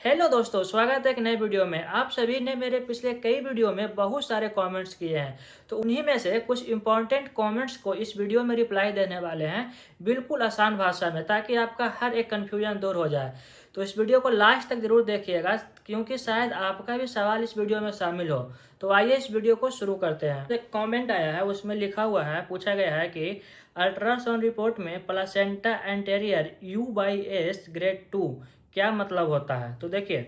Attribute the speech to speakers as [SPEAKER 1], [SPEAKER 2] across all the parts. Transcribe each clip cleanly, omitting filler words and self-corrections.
[SPEAKER 1] Hello दोस्तों, स्वागत है एक नए वीडियो में। आप सभी ने मेरे पिछले कई वीडियो में बहुत सारे कमेंट्स किए हैं, तो उन्हीं में से कुछ इंपॉर्टेंट कमेंट्स को इस वीडियो में रिप्लाई देने वाले हैं, बिल्कुल आसान भाषा में, ताकि आपका हर एक कन्फ्यूजन दूर हो जाए। तो इस वीडियो को लास्ट तक जरूर देखिएगा, क्योंकि शायद आपका भी सवाल इस वीडियो में शामिल हो। तो आइए इस वीडियो को शुरू करते हैं। एक कॉमेंट आया है, उसमें लिखा हुआ है, पूछा गया है कि अल्ट्रासाउंड रिपोर्ट में प्लासेंटा एंटेरियर U/S ग्रेड 2 क्या मतलब होता है। तो देखिए,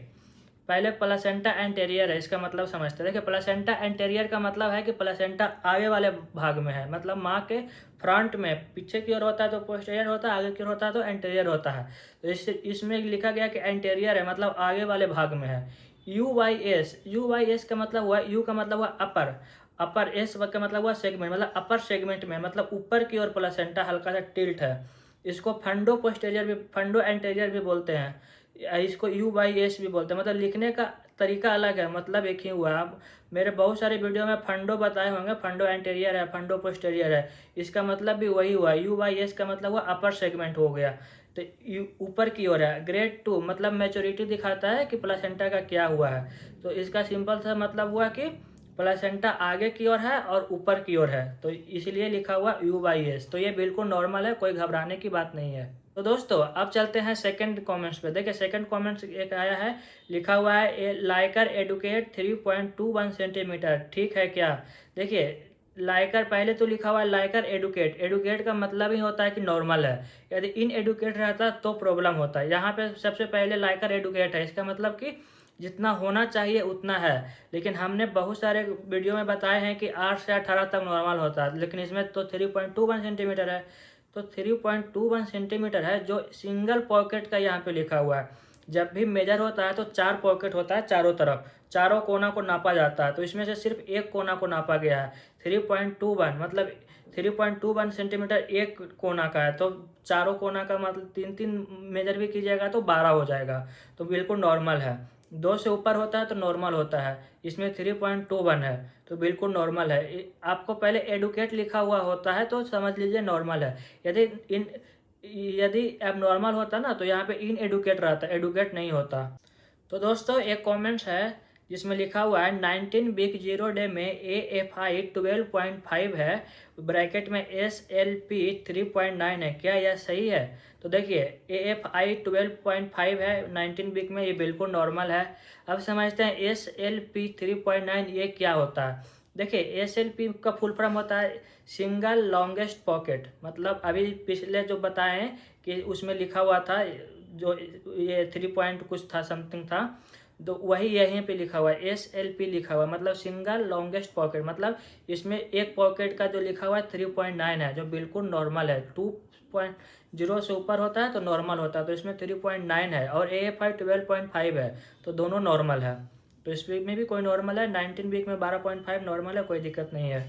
[SPEAKER 1] पहले प्लासेंटा एंटेरियर है, इसका मतलब समझते हैं। देखिए, प्लासेंटा एंटेरियर का मतलब है कि प्लासेंटा आगे वाले भाग में है, मतलब माँ के फ्रंट में। पीछे की ओर होता है तो पोस्टीरियर होता है, आगे की ओर होता है तो एंटेरियर होता है। तो इसमें लिखा गया कि एंटेरियर है, मतलब आगे वाले भाग में है। यू बाई एस का मतलब हुआ, यू का मतलब हुआ अपर, अपर एस का मतलब हुआ सेगमेंट, मतलब अपर सेगमेंट में, मतलब ऊपर की ओर प्लासेंटा हल्का सा टिल्ट है। इसको फंडो पोस्टीरियर भी, फंडो एंटेरियर भी बोलते हैं। इसको U/S भी बोलते हैं। मतलब लिखने का तरीका अलग है, मतलब एक ही हुआ। आप मेरे बहुत सारे वीडियो में फंडो बताए होंगे, फंडो एंटेरियर है, फंडो पोस्टीरियर है, इसका मतलब भी वही हुआ। U/S का मतलब हुआ अपर सेगमेंट हो गया, तो ऊपर की ओर है। ग्रेड 2 मतलब मैच्योरिटी दिखाता है कि प्लासेंटा का क्या हुआ है। तो इसका सिंपल सा मतलब हुआ कि प्लासेंटा आगे की ओर है और ऊपर की ओर है, तो इसलिए लिखा हुआ U/S। तो ये बिल्कुल नॉर्मल है, कोई घबराने की बात नहीं है। तो दोस्तों, अब चलते हैं सेकंड कमेंट्स पे। देखिए, सेकंड कमेंट्स एक आया है, लिखा हुआ है लाइकर एडुकेट 3.21 सेंटीमीटर ठीक है क्या। देखिए, लाइकर पहले तो लिखा हुआ है लाइकर एडुकेट, एडुकेट का मतलब ही होता है कि नॉर्मल है। यदि इन एडुकेट रहता तो प्रॉब्लम होता है। यहाँ पे सबसे पहले लाइकर एडुकेट है, इसका मतलब कि जितना होना चाहिए उतना है। लेकिन हमने बहुत सारे वीडियो में बताए हैं कि 8 से 18 तक नॉर्मल होता है, लेकिन इसमें तो 3.21 सेंटीमीटर है। तो 3.21 सेंटीमीटर है, जो सिंगल पॉकेट का यहाँ पे लिखा हुआ है। जब भी मेजर होता है तो 4 पॉकेट होता है चारों तरफ, चारों कोना को नापा जाता है, तो इसमें से सिर्फ एक कोना को नापा गया है। 3.21 मतलब 3.21 सेंटीमीटर एक कोना का है, तो चारों कोना का मतलब तीन तीन मेजर भी कीजिएगा तो 12 हो जाएगा, तो बिल्कुल नॉर्मल है। 2 से ऊपर होता है तो नॉर्मल होता है, इसमें 3.21 है, तो बिल्कुल नॉर्मल है। आपको पहले एडुकेट लिखा हुआ होता है तो समझ लीजिए नॉर्मल है। यदि इन यदि एबनॉर्मल होता ना तो यहाँ पे इन एडुकेट रहता, एडुकेट नहीं होता। तो दोस्तों, एक कमेंट्स है जिसमें लिखा हुआ है 19 वीक 0 डे में AFI 12.5 है, ब्रैकेट में SLP 3.9 है, क्या यह सही है। तो देखिए, AFI 12.5 है 19 वीक में, ये बिल्कुल नॉर्मल है। अब समझते हैं SLP 3.9 ये क्या होता है। देखिए, SLP का फुल फॉर्म होता है सिंगल लॉन्गेस्ट पॉकेट, मतलब अभी पिछले जो बताए हैं कि उसमें लिखा हुआ था, जो ये 3 पॉइंट कुछ था, समथिंग था, तो वही यहीं पे लिखा हुआ है SLP लिखा हुआ है, मतलब सिंगल लॉन्गेस्ट पॉकेट। मतलब इसमें एक पॉकेट का जो लिखा हुआ है 3.9 है, जो बिल्कुल नॉर्मल है। 2.0 से ऊपर होता है तो नॉर्मल होता है, तो इसमें 3.9 है, और AFI 12.5 है, तो दोनों नॉर्मल है। तो इस वीक में भी कोई नॉर्मल है, 19 वीक में 12.5 नॉर्मल है, कोई दिक्कत नहीं है।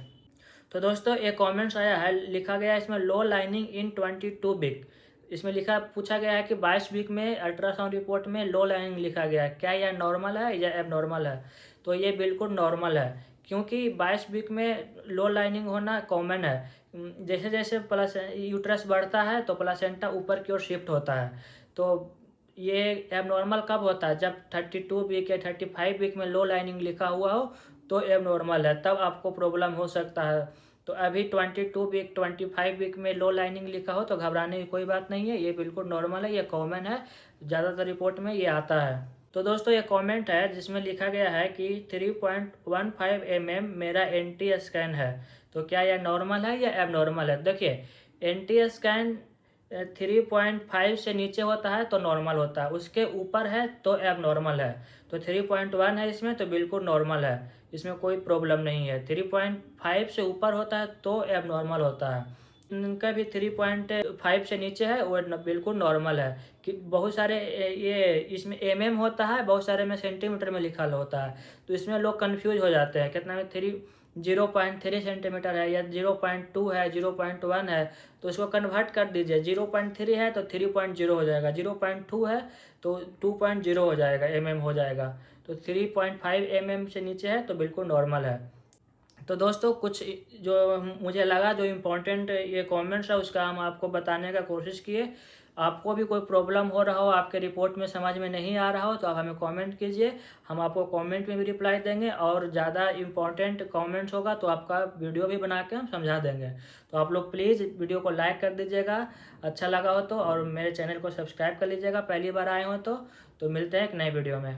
[SPEAKER 1] तो दोस्तों, एक कमेंट्स आया है, लिखा गया है इसमें लो लाइनिंग इन 22 वीक। इसमें लिखा पूछा गया है कि 22 वीक में अल्ट्रासाउंड रिपोर्ट में लो लाइनिंग लिखा गया है, क्या यह नॉर्मल है या एबनॉर्मल है। तो ये बिल्कुल नॉर्मल है, क्योंकि 22 वीक में लो लाइनिंग होना कॉमन है। जैसे जैसे प्लस यूट्रस बढ़ता है तो प्लासेंटा ऊपर की ओर शिफ्ट होता है। तो ये एबनॉर्मल कब होता है, जब 32 वीक या 35 वीक में लो लाइनिंग लिखा हुआ हो, तो एबनॉर्मल है, तब आपको प्रॉब्लम हो सकता है। तो अभी 22 वीक 25 वीक में लो लाइनिंग लिखा हो तो घबराने की कोई बात नहीं है, ये बिल्कुल नॉर्मल है, ये कॉमन है, ज़्यादातर रिपोर्ट में ये आता है। तो दोस्तों, ये कमेंट है जिसमें लिखा गया है कि 3.15 मेरा NT स्कैन है, तो क्या यह नॉर्मल है या एबनॉर्मल है। देखिए, NT स्कैन 3.5 से नीचे होता है तो नॉर्मल होता है, उसके ऊपर है तो एबनॉर्मल है। तो 3.1 है इसमें, तो बिल्कुल नॉर्मल है, इसमें कोई प्रॉब्लम नहीं है। 3.5 से ऊपर होता है तो एबनॉर्मल होता है। इनका भी 3.5 से नीचे है वो बिल्कुल नॉर्मल है। कि बहुत सारे ये इसमें होता है, बहुत सारे में सेंटीमीटर में लिखा होता है, तो इसमें लोग कंफ्यूज हो जाते हैं, कितना में 0.3 सेंटीमीटर है या 0.2 है, 0.1 है, तो इसको कन्वर्ट कर दीजिए। 0.3 है तो 3.0 हो जाएगा, 0.2 है तो 2.0 हो जाएगा, हो जाएगा। तो 3.5 से नीचे है तो बिल्कुल नॉर्मल है। तो दोस्तों, कुछ जो मुझे लगा जो इम्पोर्टेंट ये कमेंट्स है उसका हम आपको बताने का कोशिश किए। आपको भी कोई प्रॉब्लम हो रहा हो, आपके रिपोर्ट में समझ में नहीं आ रहा हो, तो आप हमें कमेंट कीजिए, हम आपको कमेंट में भी रिप्लाई देंगे, और ज़्यादा इम्पोर्टेंट कमेंट्स होगा तो आपका वीडियो भी बना के हम समझा देंगे। तो आप लोग प्लीज़ वीडियो को लाइक कर दीजिएगा अच्छा लगा हो तो, और मेरे चैनल को सब्सक्राइब कर लीजिएगा पहली बार आए हो तो मिलते हैं एक नए वीडियो में।